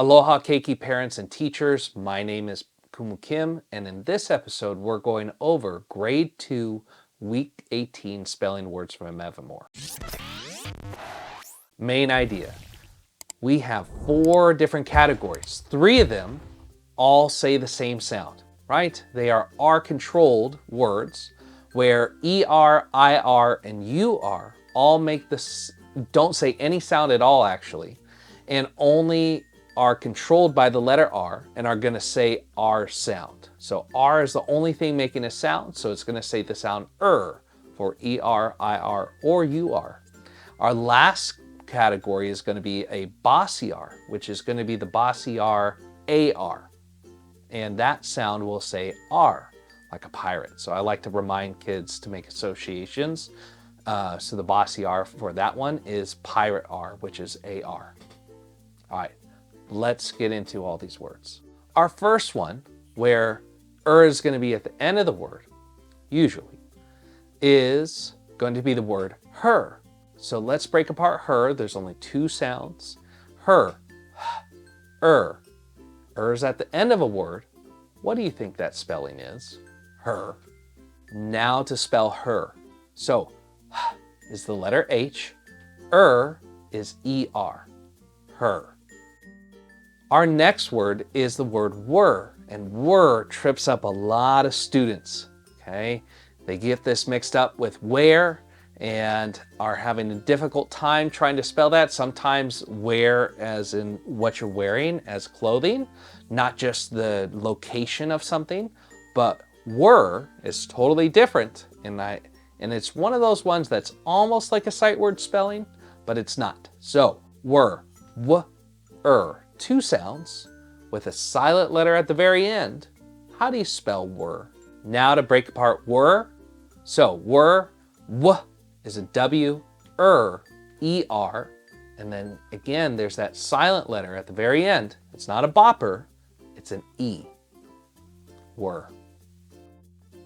Aloha keiki parents and teachers, my name is Kumu Kim, and in this episode we're going over grade 2 week 18 spelling words from Moor. Main idea. We have 4 different categories. 3 of them all say the same sound, right? They are R-controlled words where ER, IR, and UR all make this, don't say any sound at all actually, and only are controlled by the letter R and are going to say R sound. So R is the only thing making a sound, so it's going to say the sound for ER, IR, or UR. Our last category is going to be a bossy R, which is going to be the bossy R, AR. And that sound will say R, like a pirate. So I like to remind kids to make associations. So the bossy R for that one is pirate R, which is AR. All right. Let's get into all these words. Our first one, where is going to be at the end of the word, usually, is going to be the word her. So let's break apart her. There's only 2 sounds. Her, is at the end of a word. What do you think that spelling is? Her. Now to spell her. So, is the letter H. Is ER. Her. Our next word is the word were, and were trips up a lot of students, okay? They get this mixed up with wear and are having a difficult time trying to spell that. Sometimes wear as in what you're wearing as clothing, not just the location of something, but were is totally different. And it's one of those ones that's almost like a sight word spelling, but it's not. So were, 2 sounds with a silent letter at the very end. How do you spell were? Now to break apart were. So were, is a W, ER, and then again there's that silent letter at the very end. It's not a bopper, it's an E. Were.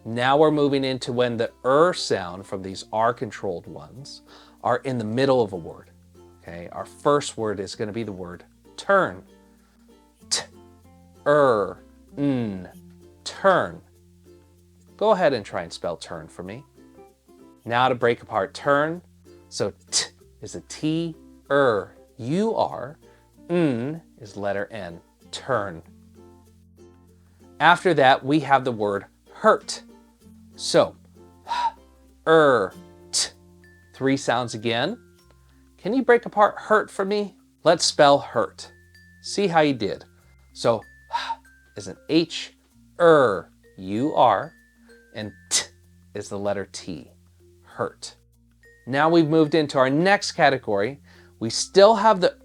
Now we're moving into when the sound from these R-controlled ones are in the middle of a word. Okay, our first word is going to be the word turn. Turn. Go ahead and try and spell turn for me. Now to break apart turn. So T is a T, UR, is letter N, turn. After that, we have the word hurt. So, T, 3 sounds again. Can you break apart hurt for me? Let's spell hurt. See how you did. So, is an H, UR, and T is the letter T, hurt. Now we've moved into our next category. We still have the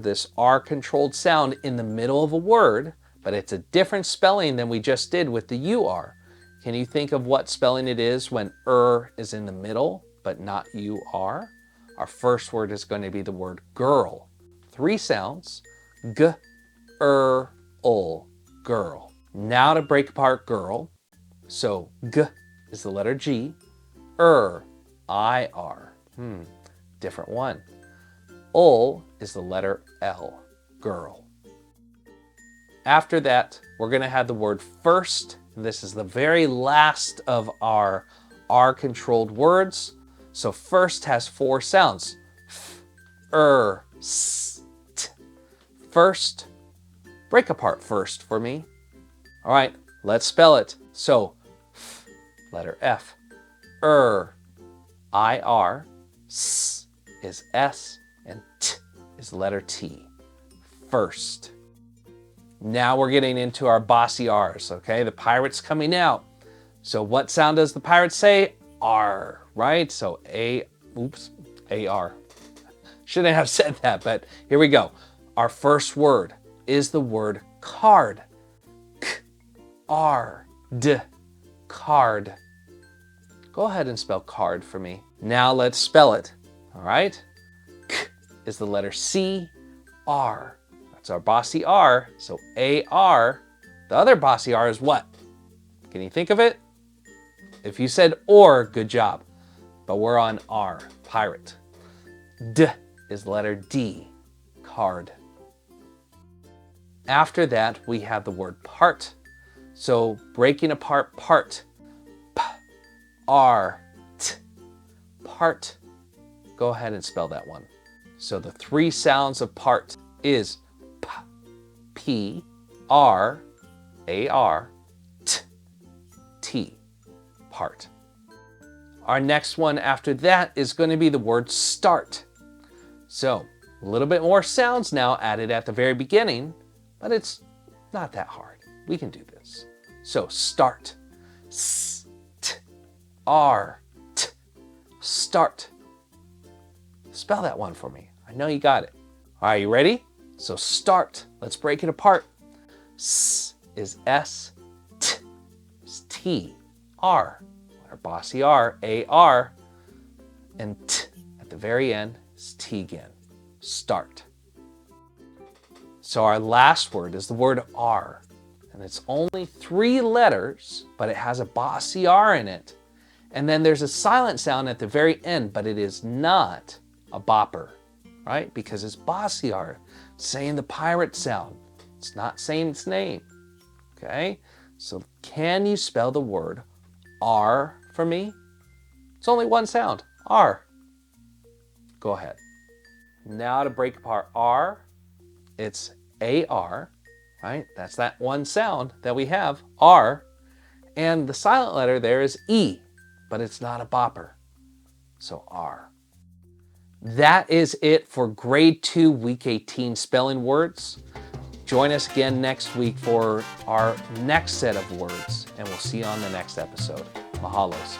this R-controlled sound in the middle of a word, but it's a different spelling than we just did with the UR. Can you think of what spelling it is when is in the middle, but not UR? Our first word is going to be the word girl. 3 sounds, girl. Now to break apart girl. So G is the letter G, IR, different one. Is the letter L, girl. After that, we're going to have the word first. This is the very last of our R-controlled words. So first has 4 sounds. First. Break apart first for me. All right, let's spell it. So, letter F, IR, S is S, and T is letter T, first. Now we're getting into our bossy R's, okay? The pirate's coming out. So what sound does the pirate say? R, right? So AR. Shouldn't have said that, but here we go. Our first word is the word card. K-R-D, card. Go ahead and spell card for me. Now let's spell it, all right? K is the letter C, R. That's our bossy R, so A-R. The other bossy R is what? Can you think of it? If you said or, good job. But we're on R, pirate. D is the letter D, card. After that, we have the word part. So breaking apart part, p, r, t, part. Go ahead and spell that one. So the three sounds of part is p, p, r, a, r, t, t, part. Our next one after that is going to be the word start. So a little bit more sounds now added at the very beginning, but it's not that hard. We can do this. So start, s, t, r, t, start. Spell that one for me. I know you got it. All right, you ready? So start. Let's break it apart. S is S, T is T, R, our bossy R, A-R, and T at the very end is T again. Start. So our last word is the word R, and it's only 3 letters, but it has a bossy R in it. And then there's a silent sound at the very end, but it is not a bopper, right? Because it's bossy R, saying the pirate sound. It's not saying its name, okay? So can you spell the word R for me? It's only one sound, R. Go ahead. Now to break apart R, it's A-R, right? That's that one sound that we have, R. And the silent letter there is E, but it's not a bopper, so R. That is it for Grade 2, Week 18 spelling words. Join us again next week for our next set of words, and we'll see you on the next episode. Mahalos.